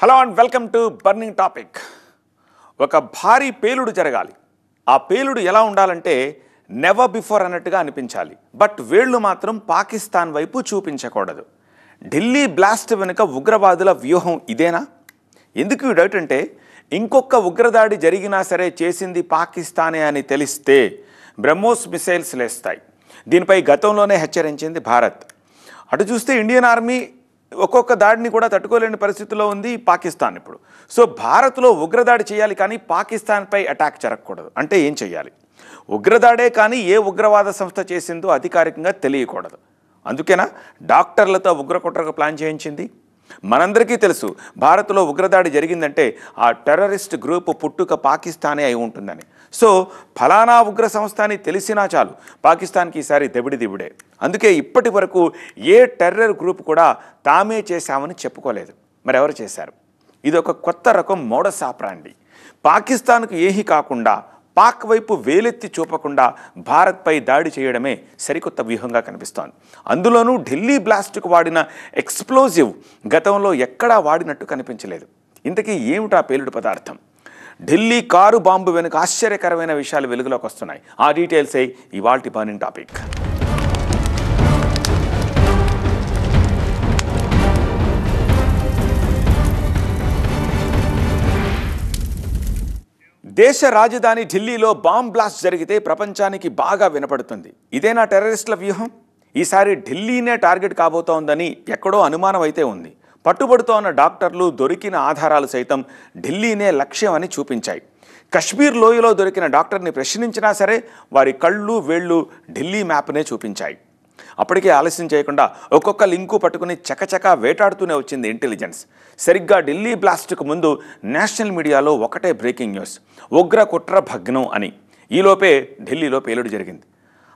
Hello and welcome to burning topic. ఒక భారీ పేలుడు జరగాలి. ఆ పేలుడు ఎలా ఉండాలంటే నెవర్ బిఫోర్ అన్నట్టుగా అనిపించాలి. బట్ వేళ్ళు మాత్రం పాకిస్తాన్ వైపు చూపించకూడదు. ఢిల్లీ బ్లాస్ట్ వెనుక ఉగ్రవాదుల వ్యూహం ఇదేనా? ఎందుకు ఈ డౌట్ అంటే, ఇంకొక ఉగ్రదాడి జరిగినా సరే చేసింది పాకిస్తానే అని తెలిస్తే బ్రహ్మోస్ మిసైల్స్ లేస్తాయి. దీనిపై గతంలోనే హెచ్చరించింది భారత్. అటు చూస్తే ఇండియన్ ఆర్మీ ఒక్కొక్క దాడిని కూడా తట్టుకోలేని పరిస్థితిలో ఉంది పాకిస్తాన్ ఇప్పుడు. సో భారత్లో ఉగ్రదాడి చేయాలి కానీ పాకిస్తాన్పై అటాక్ జరగకూడదు. అంటే ఏం చేయాలి? ఉగ్రదాడే కానీ ఏ ఉగ్రవాద సంస్థ చేసిందో అధికారికంగా తెలియకూడదు. అందుకేనా డాక్టర్లతో ఉగ్రకుట్రకు ప్లాన్ చేయించింది? మనందరికీ తెలుసు, భారత్లో ఉగ్రదాడి జరిగిందంటే ఆ టెర్రరిస్ట్ గ్రూప్ పుట్టుక పాకిస్తానే అయి ఉంటుందని. సో ఫలానా ఉగ్ర సంస్థ అని తెలిసినా చాలు, పాకిస్తాన్కి ఈసారి దెబిడిదిబిడే. అందుకే ఇప్పటి వరకు ఏ టెర్రర్ గ్రూప్ కూడా తామే చేశామని చెప్పుకోలేదు. మరి ఎవరు చేశారు? ఇది ఒక కొత్త రకం మోడస్ ఆపరాండి. పాకిస్తాన్కు ఏమీ కాకుండా, పాక్ వైపు వేలెత్తి చూపకుండా భారత్పై దాడి చేయడమే సరికొత్త వ్యూహంగా కనిపిస్తోంది. అందులోనూ ఢిల్లీ బ్లాస్ట్కు వాడిన ఎక్స్ప్లోజివ్ గతంలో ఎక్కడా వాడినట్టు కనిపించలేదు. ఇంతకీ ఏమిటా పేలుడు పదార్థం? ఢిల్లీ కారు బాంబు వెనుక ఆశ్చర్యకరమైన విషయాలు వెలుగులోకి వస్తున్నాయి. ఆ డీటెయిల్సే ఇవాల్టి బర్నింగ్ టాపిక్. దేశ రాజధాని ఢిల్లీలో బాంబ్ బ్లాస్ట్ జరిగితే ప్రపంచానికి బాగా వినపడుతుంది. ఇదేనా టెర్రరిస్టుల వ్యూహం? ఈసారి ఢిల్లీనే టార్గెట్ కాబోతోందని ఎక్కడో అనుమానం అయితే ఉంది. పట్టుబడుతో ఉన్న డాక్టర్లు దొరికిన ఆధారాలు సైతం ఢిల్లీనే లక్ష్యం అని చూపించాయి. కశ్మీర్ లోయలో దొరికిన డాక్టర్ని ప్రశ్నించినా సరే వారి కళ్ళు వేళ్ళు ఢిల్లీ మ్యాప్నే చూపించాయి. అప్పటికే ఆలస్యం చేయకుండా ఒక్కొక్క లింకు పట్టుకుని చకచకా వేటాడుతూనే వచ్చింది ఇంటెలిజెన్స్. సరిగ్గా ఢిల్లీ బ్లాస్ట్కు ముందు నేషనల్ మీడియాలో ఒకటే బ్రేకింగ్ న్యూస్: ఉగ్ర కుట్ర భగ్నం అని. ఈలోపే ఢిల్లీలో పేలుడు జరిగింది.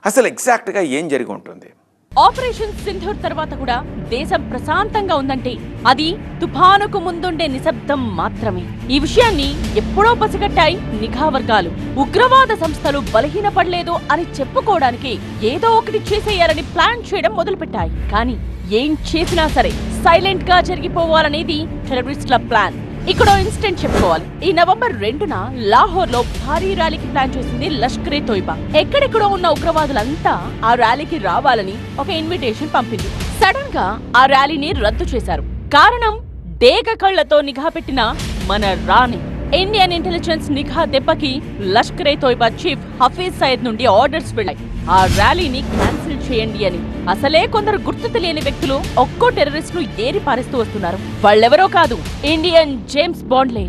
అసలు ఎగ్జాక్ట్గా ఏం జరిగి ఉంటుంది? ఆపరేషన్ సింధూర్ తర్వాత కూడా దేశం ప్రశాంతంగా ఉందంటే అది తుఫానుకు ముందుండే నిశ్శబ్దం మాత్రమే. ఈ విషయాన్ని ఎప్పుడో పసిగట్టాయి నిఘా వర్గాలు. ఉగ్రవాద సంస్థలు బలహీనపడలేదు అని చెప్పుకోవడానికి ఏదో ఒకటి చేసేయాలని ప్లాన్ చేయడం మొదలుపెట్టాయి. కానీ ఏం చేసినా సరే సైలెంట్ గా జరిగిపోవాలనేది టెర్రరిస్టుల ప్లాన్. ఇక్కడ ఇన్సిడెంట్ చెప్పుకోవాలి. ఈ నవంబర్ 2న లాహోర్ లో భారీ ర్యాలీకి ప్లాన్ చేసింది లష్కరే తోయిబా. ఎక్కడెక్కడో ఉన్న ఉగ్రవాదులంతా ఆ ర్యాలీకి రావాలని ఒక ఇన్విటేషన్ పంపింది. సడన్ గా ఆ ర్యాలీని రద్దు చేశారు. కారణం, డేగ కళ్లతో నిఘా పెట్టిన మన రాణి. ఇండియన్ ఇంటెలిజెన్స్ నిఘా దెబ్బకి లష్కరే తోయిబా చీఫ్ హఫీజ్ సయద్ నుండి ఆర్డర్స్ వెళ్ళాయి, ఆ ర్యాలీని క్యాన్సిల్ చేయండి అని. అసలే కొందరు గుర్తు తెలియని వ్యక్తులు ఒక్కో టెర్రరిస్ట్ ను ఏరి పారేస్తూ వస్తున్నారు. వాళ్ళెవరో కాదు, ఇండియన్ జేమ్స్ బాండ్లే.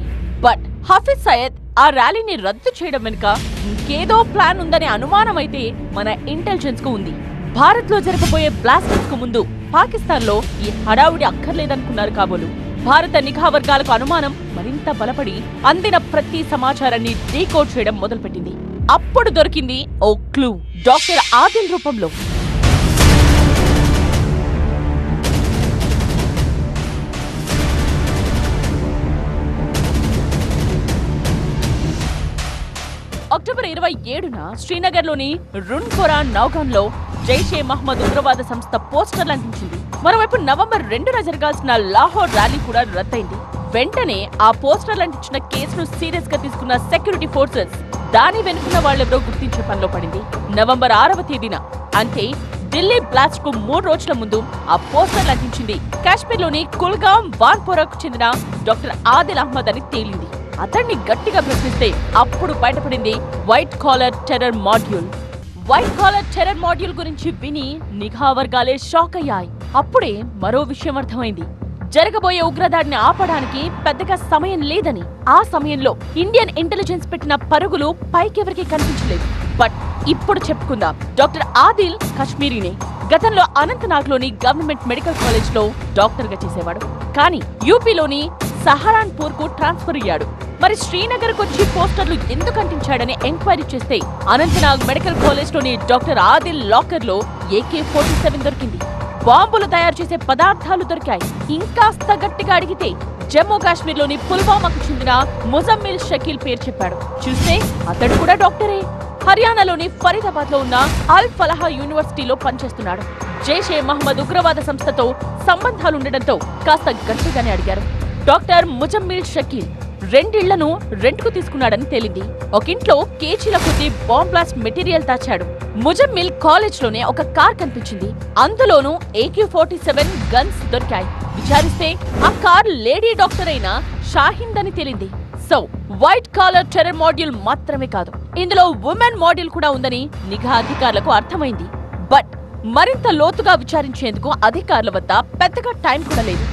బట్ హఫీజ్ సయద్ ఆ ర్యాలీని రద్దు చేయడం వెనుక ఇంకేదో ప్లాన్ ఉందనే అనుమానం అయితే మన ఇంటెలిజెన్స్ కు ఉంది. భారత్ లో జరగబోయే బ్లాస్టింగ్స్ కు ముందు పాకిస్తాన్ లో ఈ హడావుడి అక్కర్లేదనుకున్నారు కాబోలు. భారత నిఘా వర్గాలకు అనుమానం మరింత బలపడి అందిన ప్రతి సమాచారాన్ని డీకోడ్ చేయడం మొదలుపెట్టింది. అప్పుడు దొరికింది ఓ క్లూ, డాక్టర్ ఆదిల్ రూపంలో. అక్టోబర్ 27న శ్రీనగర్లోని రున్కోరా నౌగాన్లో జైషే మహ్మద్ ఉగ్రవాద సంస్థ పోస్టర్లు అంటించింది. మరోవైపు నవంబర్ 2న జరగాల్సిన లాహోర్ ర్యాలీ కూడా రద్దయింది. వెంటనే ఆ పోస్టర్లు అంటించిన కేసును సీరియస్ గా తీసుకున్న సెక్యూరిటీ ఫోర్సెస్ దాని వెనుకున్న వాళ్ళెవరో గుర్తించే పనిలో పడింది. నవంబర్ 6వ తేదీన, అంటే ఢిల్లీ బ్లాస్ట్ కు 3 రోజుల ముందు ఆ పోస్టర్లు అంటించింది కాశ్మీర్లోని కుల్గాం వాన్పోరాకు చెందిన డాక్టర్ ఆదిల్ అహ్మద్ అని తేలింది. అతన్ని గట్టిగా ప్రశ్నిస్తే అప్పుడు బయటపడింది white collar terror module. White collar terror module గురించి విని నిఘా వర్గాలే షాక్ అయ్యాయి. అప్పుడే మరో విషయం అర్థమైంది. జరగబోయే ఉగ్రదాడిని ఆపడానికి పెద్దగా సమయం లేదని. ఆ సమయంలో ఇండియన్ ఇంటెలిజెన్స్ పెట్టిన పరుగులు పైకెవరికి కనిపించలేదు. బట్ ఇప్పుడు చెప్పుకుందాం, డాక్టర్ ఆదిల్ కశ్మీరీనే. గతంలో అనంతనాగ్ లోని గవర్నమెంట్ మెడికల్ కాలేజ్ లో డాక్టర్ గా చేసేవాడు. కానీ యూపీలోని సహరాన్పూర్ కు ట్రాన్స్ఫర్ అయ్యాడు. మరి శ్రీనగర్ కొచ్చి పోస్టర్లు ఎందుకు అంటించాడని ఎంక్వైరీ చేస్తే అనంతనాగ్ మెడికల్ కాలేజ్ లోని డాక్టర్ ఆదిల్ లాకర్ లో AK-47 దొరికింది. బాంబులు తయారు చేసే పదార్థాలు దొరికాయి. ఇంకాస్త గట్టిగా అడిగితే జమ్మూ కాశ్మీర్లోని పుల్వామాకు చెందిన ముజమ్మిల్ షకీల్ పేరు చెప్పాడు. చూస్తే అతడు కూడా డాక్టరే. హర్యానాలోని ఫరీదాబాద్ లో ఉన్న అల్ ఫలాహా యూనివర్సిటీలో పనిచేస్తున్నాడు. జైషే మహ్మద్ ఉగ్రవాద సంస్థతో సంబంధాలుండటంతో కాస్త గట్టిగానే అడిగారు. డాక్టర్ ముజమ్మిల్ షకీల్ రెండిళ్లను రెంట్కు తీసుకున్నాడని తేలింది. ఒకింట్లో కేజీల కొద్ది బాంబ్ బ్లాస్ట్ మెటీరియల్ దాచాడు. ముజమ్మిల్ కాలేజ్ లోనే ఒక కార్ కనిపించింది. అందులోనూ AK-47 గన్స్ దొరికాయి. విచారిస్తే ఆ కార్ లేడీ డాక్టర్ అయిన షాహింద్ అని తేలింది. So white collar terror module మాత్రమే కాదు, ఇందులో ఉమెన్ మాడ్యూల్ కూడా ఉందని నిఘా అధికారులకు అర్థమైంది. బట్ మరింత లోతుగా విచారించేందుకు అధికారుల వద్ద పెద్దగా టైం కూడా లేదు.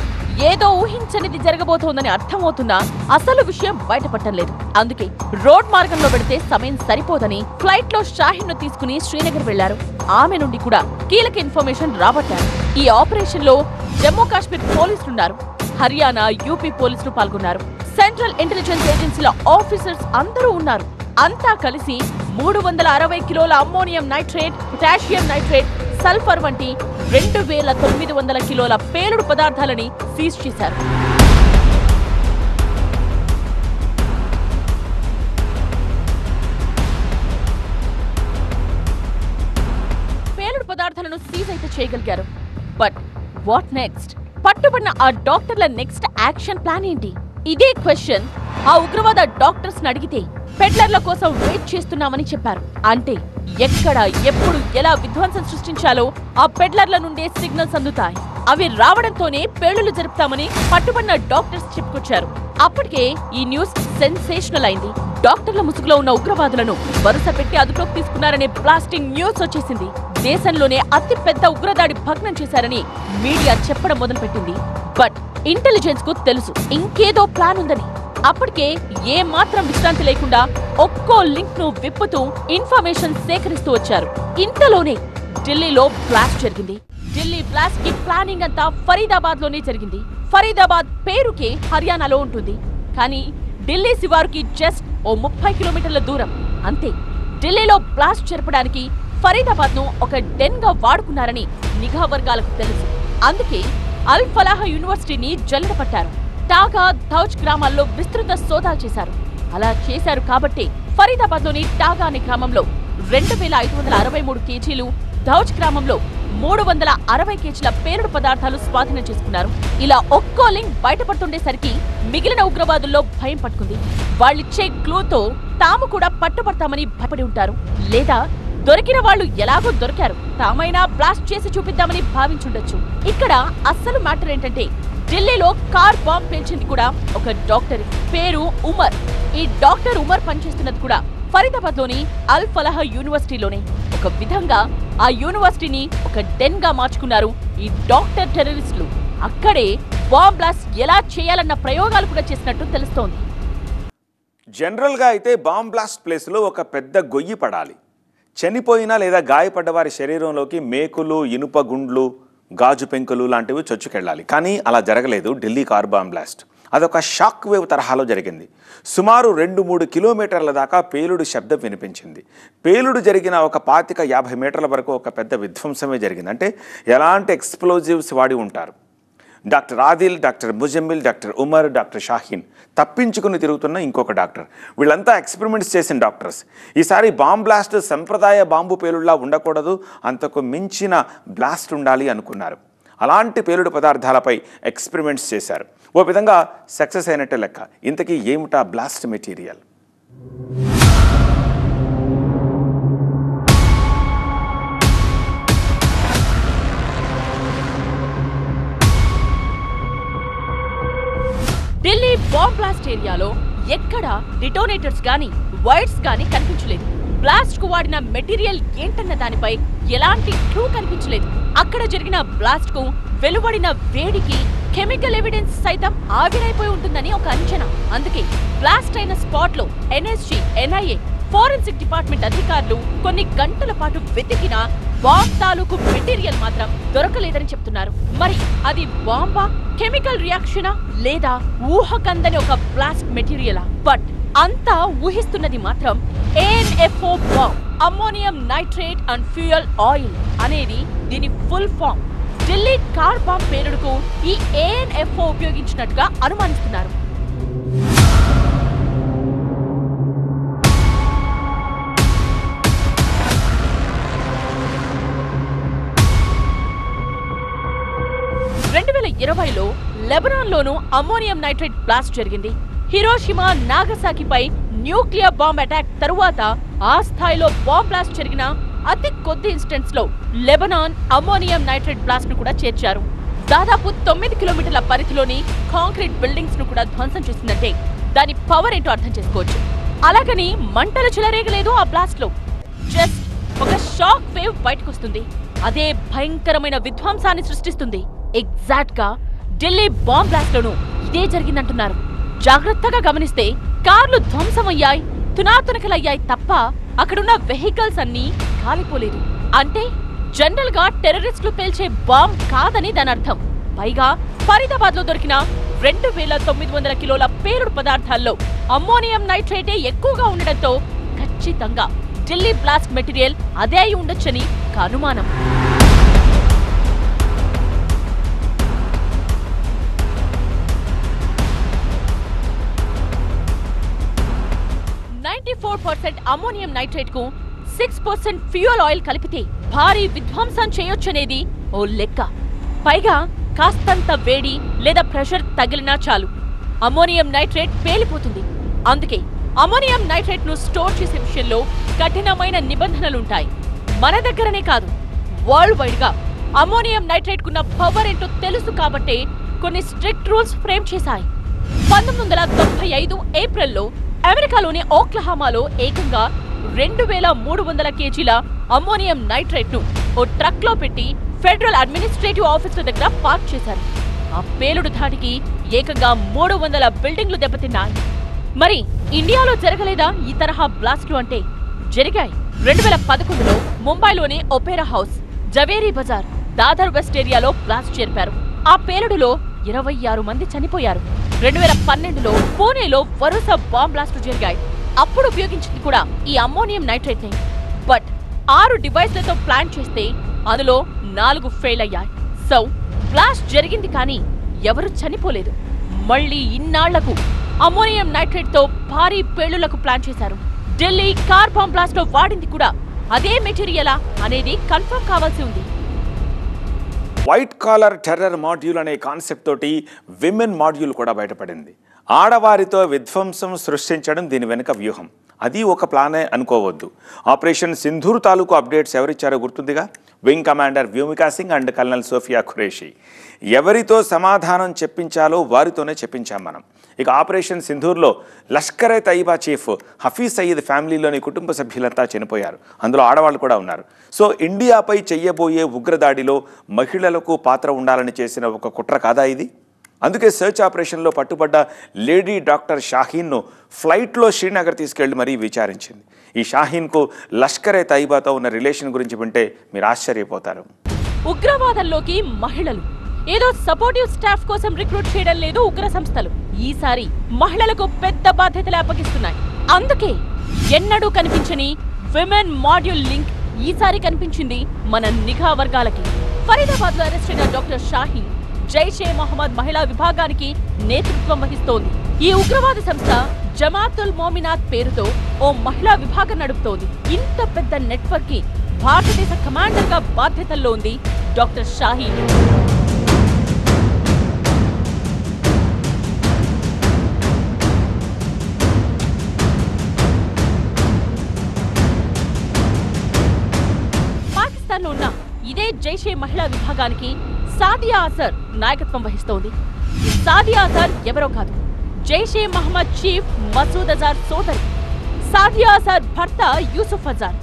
ఏదో ఊహించనిది జరగబోతోందని అర్థమవుతున్నా అసలు విషయం బయటపడటం లేదు. అందుకే రోడ్ మార్గంలో పెడితే సమయం సరిపోదని ఫ్లైట్ లో షాహిన్ ను తీసుకుని శ్రీనగర్ వెళ్లారు. ఆమె నుండి కూడా కీలక ఇన్ఫర్మేషన్ రాబట్టారు. ఈ ఆపరేషన్ లో జమ్మూ కాశ్మీర్ పోలీసులున్నారు, హర్యానా, యూపీ పోలీసులు పాల్గొన్నారు. సెంట్రల్ ఇంటెలిజెన్స్ ఏజెన్సీల ఆఫీసర్స్ అందరూ ఉన్నారు. అంతా కలిసి 360 కిలోల ammonium nitrate, potassium nitrate, sulphur వంటి 2900 కిలోల పేలుడు పదార్థాలని సీజ్ చేశారు. పేలుడు పదార్థాలను సీజ్ అయితే చేయగలిగారు. But what next? పట్టుబడిన ఆ డాక్టర్ల నెక్స్ట్ యాక్షన్ ప్లాన్ ఏంటి? ఇదే క్వశ్చన్ ఆ ఉగ్రవాద డాక్టర్స్ అడిగితే పెడ్లర్ల కోసం వెయిట్ చేస్తున్నామని చెప్పారు. అంటే ఎక్కడ, ఎప్పుడు, ఎలా విధ్వంసం సృష్టించాలో ఆ పెడ్లర్ల నుండే సిగ్నల్స్ అందుతాయి. అవి రావడంతోనే పేలుళ్లు జరుపుతామని పట్టుబడిన డాక్టర్స్ చెప్పుకొచ్చారు. అప్పటికే ఈ న్యూస్ సెన్సేషనల్ అయింది. డాక్టర్ల ముసుగులో ఉన్న ఉగ్రవాదులను వరుస పెట్టి అదుపులోకి తీసుకున్నారనే బ్లాస్టింగ్ న్యూస్ వచ్చేసింది. దేశంలోనే అతి పెద్ద ఉగ్రదాడి భగ్నం చేశారని మీడియా చెప్పడం మొదలుపెట్టింది. బట్ ఇంటెలిజెన్స్ కు తెలుసు ఇంకేదో ప్లాన్ ఉందని. అప్పటికే ఏ మాత్రం విశ్రాంతి లేకుండా ఒక్కో లింక్ ను విప్పుతూ ఇన్ఫర్మేషన్ సేకరిస్తూ వచ్చారు. ఇంతలోనే ఢిల్లీలో బ్లాస్ట్ జరిగింది. ఢిల్లీ బ్లాస్ట్ కి ప్లానింగ్ అంతా ఫరీదాబాద్ లోనే జరిగింది. ఫరీదాబాద్ పేరుకే హర్యానాలో ఉంటుంది, కానీ ఢిల్లీ శివారుకి జస్ట్ ఓ 30 కిలోమీటర్ల దూరం అంతే. ఢిల్లీలో బ్లాస్ట్ జరపడానికి ఫరీదాబాద్ ను ఒక డెన్ గా వాడుకున్నారని నిఘా వర్గాలకు తెలుసు. అందుకే అల్ ఫలాహ్ యూనివర్సిటీని జల్లెడ పట్టారు. టాగా, ధౌజ్ గ్రామాల్లో విస్తృత సోదాలు చేశారు. అలా చేశారు కాబట్టి ఫరీదాబాద్ లోని టాగా అనే గ్రామంలో 2563 కేజీలు, ధౌజ్ గ్రామంలో 360 కేజీల పేలుడు పదార్థాలు స్వాధీనం చేసుకున్నారు. ఇలా ఒక్కో లింక్ బయటపడుతుండేసరికి మిగిలిన ఉగ్రవాదుల్లో భయం పట్టుకుంది. వాళ్ళిచ్చే క్లూతో తాము కూడా పట్టుబడతామని భయపడి ఉంటారు. లేదా దొరికిన వాళ్ళు ఎలాగో దొరికారు, తామైనా బ్లాస్ట్ చేసి చూపిద్దామని భావించుండొచ్చు. ఇక్కడ అస్సలు మ్యాటర్ ఏంటంటే ఢిల్లీలో కార్ బాంబ్ పేల్చింది కూడా ఒక డాక్టర్, పేరు ఉమర్. ఈ డాక్టర్ ఉమర్ పనిచేస్తున్నది కూడా ఫరీదాబాద్ లోని అల్ ఫలాహ్ యూనివర్సిటీలోనే. ఒక విధంగా ఆ యూనివర్సిటీని ఒక డెన్ గా మార్చుకున్నారు ఈ డాక్టర్ టెర్రరిస్టులు. అక్కడే బాంబ్ బ్లాస్ట్ ఎలా చేయాలన్న ప్రయోగాలు కూడా చేసినట్టు తెలుస్తోంది. జనరల్గా అయితే బాంబ్ బ్లాస్ట్ ప్లేస్లో ఒక పెద్ద గొయ్యి పడాలి. చనిపోయిన లేదా గాయపడ్డ వారి శరీరంలోకి మేకులు, ఇనుప గుండ్లు, గాజు పెంకులు లాంటివి చొచ్చుకెళ్ళాలి. కానీ అలా జరగలేదు ఢిల్లీ కార్ బాంబ్ బ్లాస్ట్. అదొక షాక్ వేవ్ తరహాలో జరిగింది. సుమారు 2-3 కిలోమీటర్ల దాకా పేలుడు శబ్దం వినిపించింది. పేలుడు జరిగిన ఒక 25-50 మీటర్ల వరకు ఒక పెద్ద విధ్వంసమే జరిగింది. అంటే ఎలాంటి ఎక్స్ప్లోజివ్స్ వాడి ఉంటారు. Doctor Adil, doctor Muzammil, doctor Umar, doctor Shaheen, తప్పించుకుని తిరుగుతున్న ఇంకొక డాక్టర్, వీళ్ళంతా ఎక్స్పెరిమెంట్స్ చేసిన డాక్టర్స్. ఈసారి బాంబ్ బ్లాస్ట్ సంప్రదాయ బాంబు పేలుడులా ఉండకూడదు, అంతకు మించిన బ్లాస్ట్ ఉండాలి అనుకున్నారు. అలాంటి పేలుడు పదార్థాలపై ఎక్స్పెరిమెంట్స్ చేశారు. ఓ విధంగా సక్సెస్ అయినట్టే లెక్క. ఇంతకీ ఏమిటా blast material? Delhi bomb blast ఏరియాలో ఎక్కడ డిటోనేటర్స్ గానీ, వైర్స్ గానీ కనిపించలేదు. బ్లాస్ట్ కు వాడిన మెటీరియల్ ఏంటన్న దానిపై ఎలాంటి క్లూ కనిపించలేదు. అక్కడ జరిగిన బ్లాస్ట్ కు వెలువడిన వేడికి కెమికల్ ఎవిడెన్స్ సైతం ఆవిరైపోయి ఉంటుందని ఒక అంచనా. అందుకే బ్లాస్ట్ అయిన స్పాట్ లో NSG, NIA, ఫోరెన్సిక్ డిపార్ట్మెంట్ అధికారులు కొన్ని గంటల పాటు వెతికినా బాంబ్ తాలూకు మెటీరియల్ మాత్రం దొరకలేదని చెప్తున్నారు. మరి అది బాంబా, కెమికల్ రియాక్షనా, లేదా ఊహకందని ఒక బ్లాస్ట్ మెటీరియలా? బట్ అంతా ఊహిస్తున్నది మాత్రం ANFO bomb, ammonium nitrate and fuel oil అనేది దీని full form. Delhi car bomb పేలుడుకు ఈ ANFO ఉపయోగించినట్టుగా అనుమానిస్తున్నారు. లో లెబనాన్లోనూ అమ్మోనియం నైట్రేట్ బ్లాస్ట్ జరిగింది. హిరోషిమా, నాగసాకిపై న్యూక్లియర్ బాంబ్ అటాక్ తరువాత ఆ స్థాయిలో బాంబ్ బ్లాస్ట్ జరిగిన అతి కొద్ది ఇన్స్టెంట్స్ లో లెబనాన్ అమ్మోనియం నైట్రేట్ బ్లాస్ట్ ను కూడా చేర్చారు. దాదాపు 9 కిలోమీటర్ల పరిధిలోని కాంక్రీట్ బిల్డింగ్స్ ను కూడా ధ్వంసం చేసిందంటే దాని పవర్ ఏంటో అర్థం చేసుకోవచ్చు. అలాగని మంటలు చెలరేగలేదు ఆ బ్లాస్ట్ లో. జస్ట్ ఒక షాక్ వేవ్ బయటకు వస్తుంది. అదే భయంకరమైన విధ్వంసాన్ని సృష్టిస్తుంది. ఎగ్జాక్ట్ గా ఢిల్లీ బాంబ్ బ్లాస్ట్ లోనూ ఇదే జరిగిందంటున్నారు. జాగ్రత్తగా గమనిస్తే కార్లు ధ్వంసమయ్యాయి, తునాతునకలయ్యాయి తప్ప అక్కడున్న వెహికల్స్ అన్నీ కాలిపోలేదు. అంటే జనరల్ గా టెర్రరిస్టులు పేల్చే బాంబ్ కాదని దాని అర్థం. పైగా ఫరీదాబాద్ లో దొరికిన 2900 కిలోల పేలుడు పదార్థాల్లో అమ్మోనియం నైట్రేటే ఎక్కువగా ఉండడంతో ఖచ్చితంగా ఢిల్లీ బ్లాస్ట్ మెటీరియల్ అదే అయి ఉండొచ్చని అనుమానం. 94% అమ్మోనియం నైట్రేట్ కు 6% ఫ్యూయల్ ఆయిల్ కలిపితే భారీ విధ్వంసం చేయొచ్చనేది ఓ లెక్క. పైగా కాస్తంత వేడి లేదా ప్రెషర్ తగిలినా చాలు అమ్మోనియం నైట్రేట్ పేలిపోతుంది. అందుకే అమ్మోనియం నైట్రేట్ ను స్టోర్ చేసే విషయంలో కఠినమైన నిబంధనలుంటాయి. మన దగ్గరనే కాదు, వరల్డ్ వైడ్ గా అమ్మోనియం నైట్రేట్ కున్న పవర్ ఏంటో తెలుసు కాబట్టే కొన్ని స్ట్రిక్ట్ రూల్స్ ఫ్రేమ్ చేశాయి. 1995 ఏప్రిల్లో అమెరికాలోని ఓక్లహామాలో ఏకంగా 2300 కేజీల అమ్మోనియం నైట్రేట్ ను ఓ ట్రక్ లో పెట్టి ఫెడరల్ అడ్మినిస్ట్రేటివ్ ఆఫీసుల దగ్గర పార్క్ చేశారు. ఆ పేలుడు ధాటికి ఏకంగా 300 బిల్డింగ్లు దెబ్బతిన్నాయి. మరి ఇండియాలో జరగలేదా ఈ తరహా బ్లాస్ట్లు అంటే? జరిగాయి. 2011లో ముంబైలోని opera house, Zaveri Bazaar, Dadar west ఏరియాలో బ్లాస్ట్ జరిపారు. ఆ పేలుడులో 26 మంది చనిపోయారు. 2012లో పూణేలో వరుస బాంబ్ బ్లాస్ట్లు జరిగాయి. అప్పుడు ఉపయోగించింది కూడా ఈ అమ్మోనియం నైట్రేట్ ని. బట్ 6 డివైస్లతో ప్లాన్ చేస్తే అందులో 4 ఫెయిల్ అయ్యాయి. సో బ్లాస్ట్ జరిగింది కానీ ఎవరు చనిపోలేదు. మళ్ళీ ఇన్నాళ్లకు అమ్మోనియం నైట్రేట్ తో భారీ పేలుళ్లకు ప్లాన్ చేశారు. ఢిల్లీ కార్ బాంబ్ బ్లాస్ట్ లో వాడింది కూడా అదే మెటీరియలా అనేది కన్ఫర్మ్ కావాల్సి ఉంది. వైట్ కాలర్ టెర్రర్ మాడ్యూల్ అనే కాన్సెప్ట్ తోటి విమెన్ మాడ్యూల్ కూడా బయటపడింది. ఆడవారితో విధ్వంసం సృష్టించడం దీని వెనుక వ్యూహం. అది ఒక ప్లానే అనుకోవద్దు. ఆపరేషన్ సింధూర్ తాలూకు అప్డేట్స్ ఎవరిచ్చారో గుర్తుందిగా? Wing commander Vyomika Singh and colonel Sofia Qureshi. ఎవరితో సమాధానం చెప్పించాలో వారితోనే చెప్పించాం మనం. ఇక ఆపరేషన్ సింధూర్లో లష్కరే తయిబా చీఫ్ హఫీజ్ సయీద్ ఫ్యామిలీలోని కుటుంబ సభ్యులంతా చనిపోయారు. అందులో ఆడవాళ్ళు కూడా ఉన్నారు. సో ఇండియాపై చెయ్యబోయే ఉగ్రదాడిలో మహిళలకు పాత్ర ఉండాలని చేసిన ఒక కుట్ర కాదా ఇది? అందుకే సర్చ్ ఆపరేషన్లో పట్టుబడ్డ లేడీ డాక్టర్ షాహీన్ను ఫ్లైట్లో శ్రీనగర్ తీసుకెళ్లి మరీ విచారించింది. ఈ షాహీన్కు లష్కరే తయిబాతో ఉన్న రిలేషన్ గురించి వింటే మీరు ఆశ్చర్యపోతారు. ఉగ్రవాదంలోకి మహిళలు ఏదో సపోర్టివ్ స్టాఫ్ కోసం రిక్రూట్ చేయడం లేదు ఉగ్ర సంస్థలు. ఈసారి మహిళలకు పెద్ద బాధ్యతలు అప్పగిస్తున్నాయి. అందుకే ఎన్నడూ కనిపించని విమెన్ మాడ్యూల్ లింక్ ఈసారి కనిపించింది మన నిఘా వర్గాలకి. ఫరీదాబాద్ లో అరెస్ట్ అయిన డాక్టర్ షాహీన్ జైషే మహమ్మద్ మహిళా విభాగానికి నేతృత్వం వహిస్తోంది. ఈ ఉగ్రవాద సంస్థ జమాతుల్ మోమినాత్ పేరుతో ఓ మహిళా విభాగం నడుపుతోంది. ఇంత పెద్ద నెట్వర్క్ కి భారతదేశ కమాండర్ గా బాధ్యతల్లో ఉంది డాక్టర్ షాహీన్. పాకిస్తాన్ లో ఉన్న ఇదే జైషే మహిళా విభాగానికి సాదియా అజర్ నాయకత్వం వహిస్తోంది. సాదియా అజర్ ఎవరో కాదు, జైషే మహమ్మద్ చీఫ్ మసూద్ అజర్ సోదరి. సాదియా అజర్ భర్త యూసుఫ్ అజర్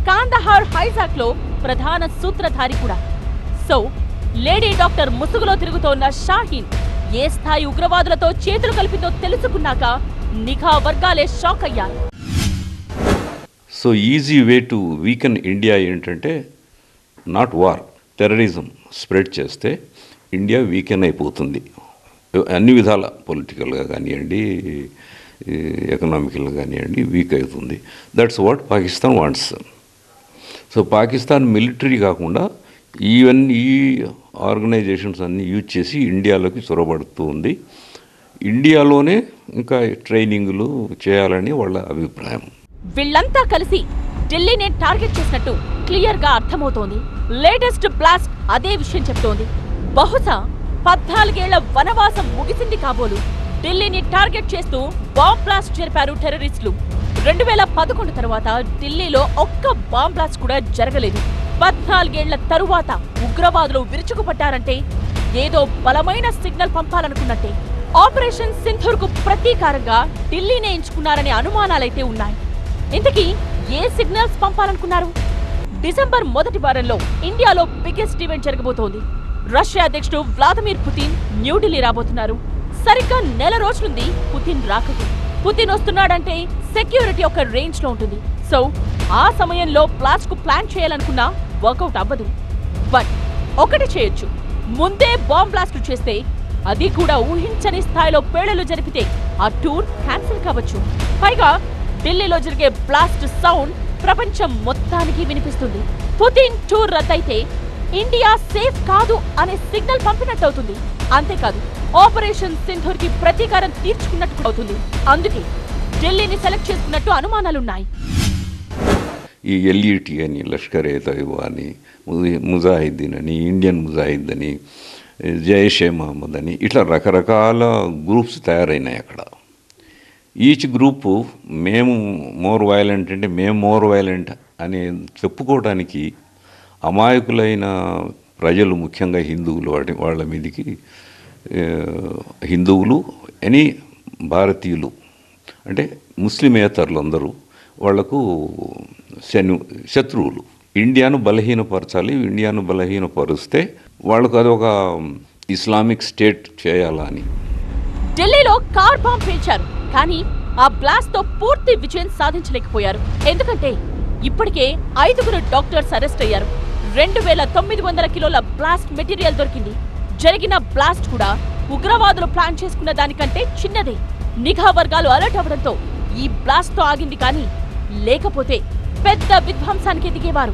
కాందహార్ హైజాక్ లో ప్రధాన సూత్రధారి కూడా. సో లేడీ డాక్టర్ ముసుగులో తిరుగుతోన్న షాహీన్ ఏ స్థాయి ఉగ్రవాదులతో చేతులు కలిపిందో తెలుసుకున్నాక నిఘా వర్గాలే షాక్ అయ్యారు. So easy way to weaken India ఏంటంటే నాట్ వార్, టెర్రరిజం స్ప్రెడ్ చేస్తే ఇండియా వీకెన్ అయిపోతుంది. అన్ని విధాల పొలిటికల్గా కానివ్వండి, ఎకనామికల్గా కానివ్వండి వీక్ అవుతుంది. That's what Pakistan wants. So Pakistan military కాకుండా ఈవెన్ ఈ ఆర్గనైజేషన్స్ అన్నీ యూజ్ చేసి ఇండియాలోకి చొరబడుతూ ఉంది. ఇండియాలోనే ఇంకా ట్రైనింగ్లు చేయాలని వాళ్ళ అభిప్రాయం. వీళ్ళంతా కలిసి ఢిల్లీనే టార్గెట్ చేసినట్టు క్లియర్ గా అర్థమవుతోంది. లేటెస్ట్ బ్లాస్ట్ అదే విషయం చెప్తోంది. బహుశా 14 ఏళ్ల వనవాసం ముగిసింది కాబోలు ఢిల్లీని టార్గెట్ చేస్తూ బాంబ్ బ్లాస్ట్ జరిపారు టెర్రరిస్టులు. 2011 తర్వాత ఢిల్లీలో ఒక్క బాంబ్ బ్లాస్ట్ కూడా జరగలేదు. 14 ఏళ్ల తరువాత ఉగ్రవాదులు విరుచుకుపడ్డారంటే ఏదో బలమైన సిగ్నల్ పంపాలనుకున్నట్టే. ఆపరేషన్ సింధూర్ కు ప్రతీకారంగా ఢిల్లీనే ఎంచుకున్నారనే అనుమానాలైతే ఉన్నాయి. ఇంతకీ ఏ సిగ్నల్స్ పంపాలనుకున్నారు? డిసెంబర్ మొదటి వారంలో ఇండియాలో బిగ్గెస్ట్ ఈవెంట్ జరగబోతోంది. రష్యా అధ్యక్షుడు వ్లాదిమిర్ పుతిన్ న్యూఢిల్లీ రాబోతున్నారు. సరిగ్గా నెల రోజులుంది పుతిన్ రాకకు. పుతిన్ వస్తున్నాడంటే సెక్యూరిటీ ఒక రేంజ్ లో ఉంటుంది. సో ఆ సమయంలో బ్లాస్ట్ కు ప్లాన్ చేయాలనుకున్నా వర్కౌట్ అవ్వదు. బట్ ఒకటి చేయొచ్చు, ముందే బాంబ్ బ్లాస్ట్ చేస్తే, అది కూడా ఊహించని స్థాయిలో పేలుళ్లు జరిపితే ఆ టూర్ క్యాన్సిల్ కావచ్చు. పైగా ఢిల్లీలో జరిగే బ్లాస్ట్ సౌండ్ ప్రపంచం మొత్తానికి వినిపిస్తుంది. పుతిన్ టూర్ రద్దయితే ఇండియా సేఫ్ కాదు అనే సిగ్నల్ పంపినట్టవుతుంది. అంతేకాదు ఆపరేషన్ సింధూర్ కి ప్రతీకారం తీర్చుకున్నట్టు అవుతుంది. అందుకే ఢిల్లీని సెలెక్ట్ చేసుకున్నట్టు అనుమానాలున్నాయి. ఈ ఎల్ఈటి అని, లష్కర్ ఏ తైబా అని, ముజాహిద్దీన్ అని, ఇండియన్ ముజాహిద్ అని, జైషే మహమ్మద్ అని, ఇట్లా రకరకాల గ్రూప్స్ తయారైనాయి అక్కడ. ఈచ్ గ్రూపు మేము మోర్ వైలెంట్ అంటే మేము మోర్ వైలెంట్ అని చెప్పుకోవడానికి అమాయకులైన ప్రజలు, ముఖ్యంగా హిందువులు, వాళ్ళ మీదకి హిందువులు అని భారతీయులు అంటే ముస్లిమేతరులు అందరూ వాళ్లకు శత్రువులు. ఇండియాను బలహీనపరచాలి, ఇండియాను బలహీనపరుస్తే వాళ్ళకు అదొక ఇస్లామిక్ స్టేట్ చేయాలని. ఢిల్లీలో కార్ బాంబ్ పేల్చారు, కానీ ఆ బ్లాస్ట్ తో పూర్తి విజయం సాధించలేకపోయారు. ఎందుకంటే ఇప్పటికే 5 డాక్టర్స్ అరెస్ట్ అయ్యారు. 2900 కిలోల బ్లాస్ట్ మెటీరియల్ దొరికింది. జరిగిన బ్లాస్ట్ కూడా ఉగ్రవాదులు ప్లాన్ చేసుకున్న దానికంటే చిన్నదే. నిఘా వర్గాలు అలర్ట్ అవ్వడంతో ఈ బ్లాస్ట్ తో ఆగింది. కానీ లేకపోతే పెద్ద విధ్వంసానికి దిగేవారు.